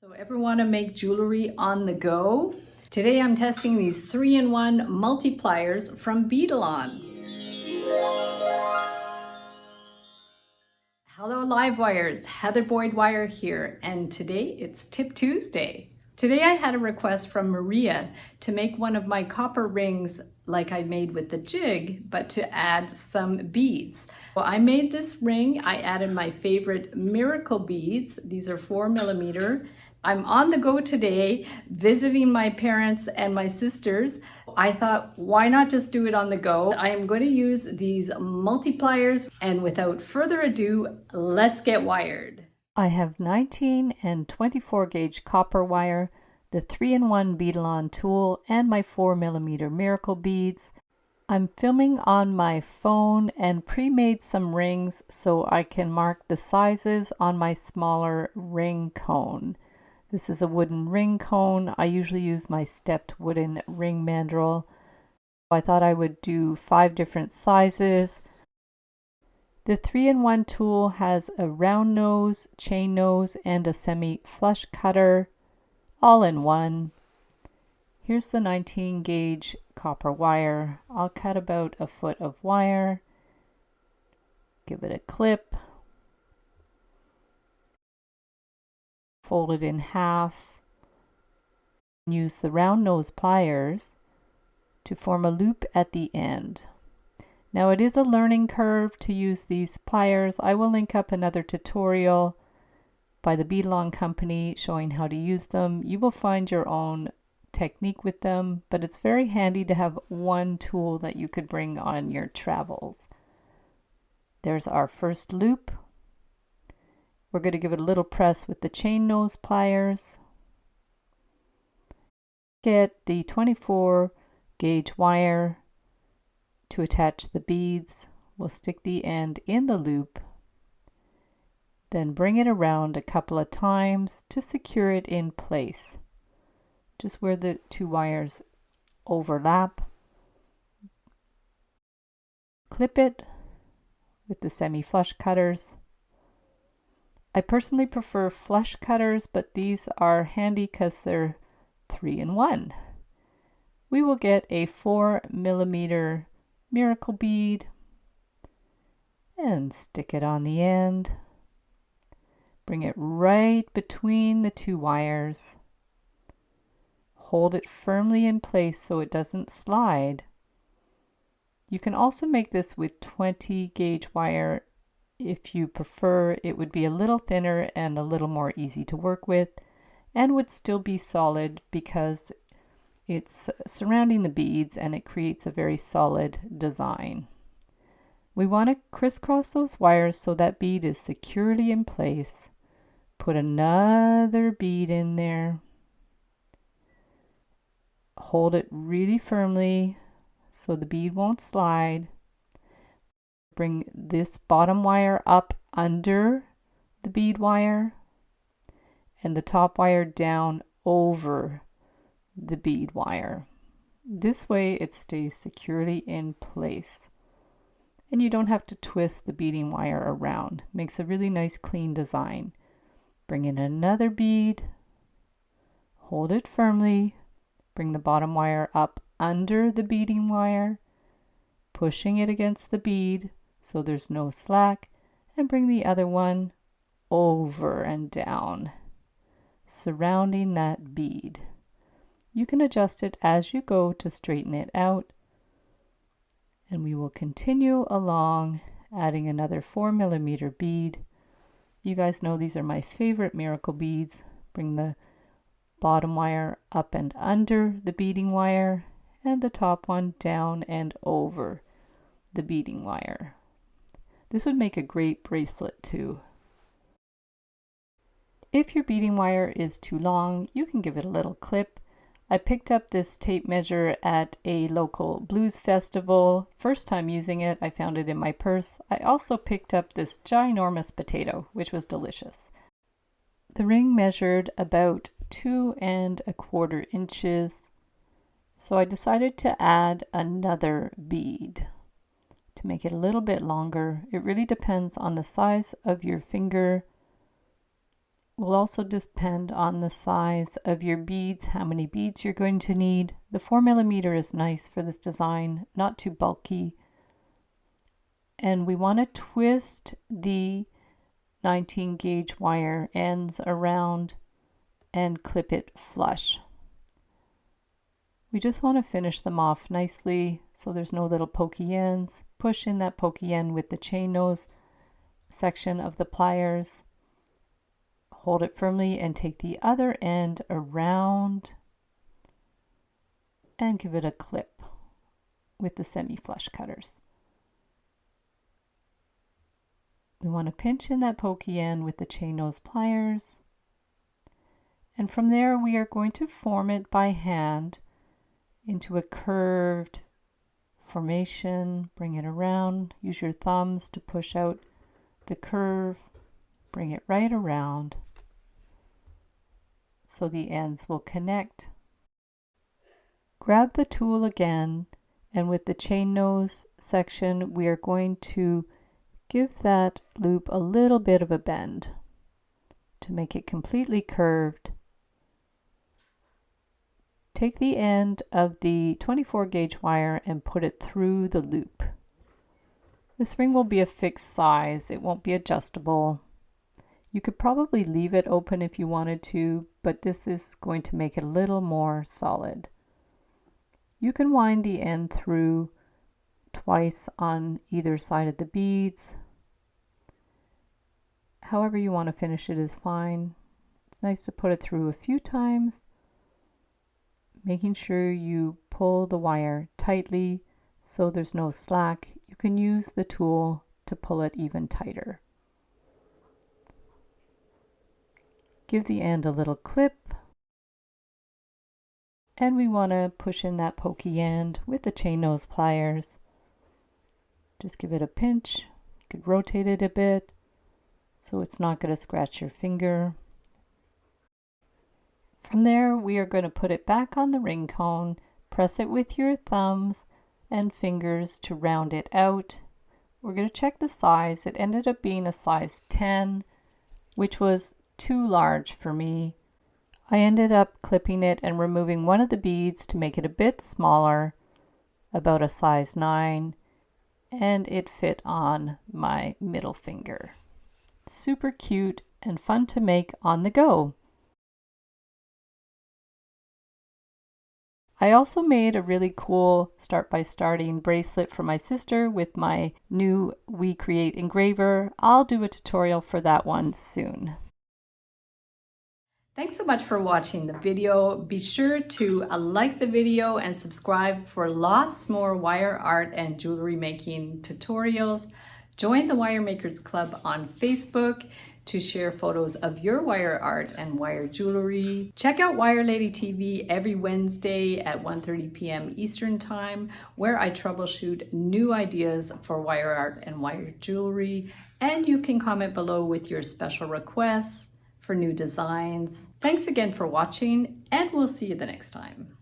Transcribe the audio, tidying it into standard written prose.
So ever want to make jewelry on the go? Today I'm testing these 3-in-1 multi-pliers from Beadalon. Hello live wires, Heather Boyd Wire here, and today it's Tip Tuesday. Today I had a request from Maria to make one of my copper rings like I made with the jig, but to add some beads. So I made this ring. I added my favorite miracle beads. These are 4mm. I'm on the go today visiting my parents and my sisters. I thought, why not just do it on the go? I am going to use these multi-pliers, and without further ado, let's get wired. I have 19 and 24 gauge copper wire, the 3-in-1 Beadalon tool, and my 4mm miracle beads. I'm filming on my phone and pre-made some rings so I can mark the sizes on my smaller ring cone. This is a wooden ring cone. I usually use my stepped wooden ring mandrel. I thought I would do 5 different sizes. The 3-in-1 tool has a round nose, chain nose, and a semi-flush cutter, all in one. Here's the 19 gauge copper wire. I'll cut about a foot of wire, give it a clip, fold it in half, use the round nose pliers to form a loop at the end. Now it is a learning curve to use these pliers. I will link up another tutorial by the Beadalon company showing how to use them. You will find your own technique with them, but it's very handy to have one tool that you could bring on your travels. There's our first loop. We're going to give it a little press with the chain nose pliers. Get the 24 gauge wire to attach the beads. We'll stick the end in the loop, then bring it around a couple of times to secure it in place, just where the two wires overlap. Clip it with the semi-flush cutters. I personally prefer flush cutters, but these are handy because they're 3-in-1. We will get a 4mm miracle bead and stick it on the end. Bring it right between the two wires. Hold it firmly in place so it doesn't slide. You can also make this with 20 gauge wire if you prefer. It would be a little thinner and a little more easy to work with, and would still be solid because it's surrounding the beads and it creates a very solid design. We want to crisscross those wires so that bead is securely in place. Put another bead in there. Hold it really firmly so the bead won't slide. Bring this bottom wire up under the bead wire and the top wire down over the bead wire. This way it stays securely in place and you don't have to twist the beading wire around. Makes a really nice clean design. Bring in another bead, hold it firmly, bring the bottom wire up under the beading wire, pushing it against the bead so there's no slack, and bring the other one over and down, surrounding that bead. You can adjust it as you go to straighten it out, and we will continue along, adding another 4mm bead. You guys know these are my favorite miracle beads. Bring the bottom wire up and under the beading wire, and the top one down and over the beading wire. This would make a great bracelet too. If your beading wire is too long, you can give it a little clip. I picked up this tape measure at a local blues festival. First time using it, I found it in my purse. I also picked up this ginormous potato, which was delicious. The ring measured about 2¼ inches, so I decided to add another bead to make it a little bit longer. It really depends on the size of your finger will also depend on the size of your beads, how many beads you're going to need. The 4mm is nice for this design, not too bulky. And we want to twist the 19 gauge wire ends around and clip it flush. We just want to finish them off nicely so there's no little pokey ends. Push in that pokey end with the chain nose section of the pliers. Hold it firmly and take the other end around and give it a clip with the semi-flush cutters. We want to pinch in that pokey end with the chain nose pliers. And from there we are going to form it by hand into a curved formation. Bring it around. Use your thumbs to push out the curve. Bring it right around so the ends will connect. Grab the tool again, and with the chain nose section we are going to give that loop a little bit of a bend to make it completely curved. Take the end of the 24 gauge wire and put it through the loop. This ring will be a fixed size, it won't be adjustable. You could probably leave it open if you wanted to, but this is going to make it a little more solid. You can wind the end through twice on either side of the beads. However you want to finish it is fine. It's nice to put it through a few times, making sure you pull the wire tightly so there's no slack. You can use the tool to pull it even tighter. Give the end a little clip, and we want to push in that pokey end with the chain nose pliers. Just give it a pinch. You could rotate it a bit so it's not going to scratch your finger. From there we are going to put it back on the ring cone, press it with your thumbs and fingers to round it out. We're going to check the size. It ended up being a size 10, which was too large for me. I ended up clipping it and removing one of the beads to make it a bit smaller, about a size 9, and it fit on my middle finger. Super cute and fun to make on the go. I also made a really cool start by starting bracelet for my sister with my new We Create engraver. I'll do a tutorial for that one soon. Thanks so much for watching the video. Be sure to like the video and subscribe for lots more wire art and jewelry making tutorials. Join the Wire Makers Club on Facebook to share photos of your wire art and wire jewelry. Check out Wire Lady TV every Wednesday at 1:30 p.m. Eastern Time, where I troubleshoot new ideas for wire art and wire jewelry. And you can comment below with your special requests for new designs. Thanks again for watching, and we'll see you the next time.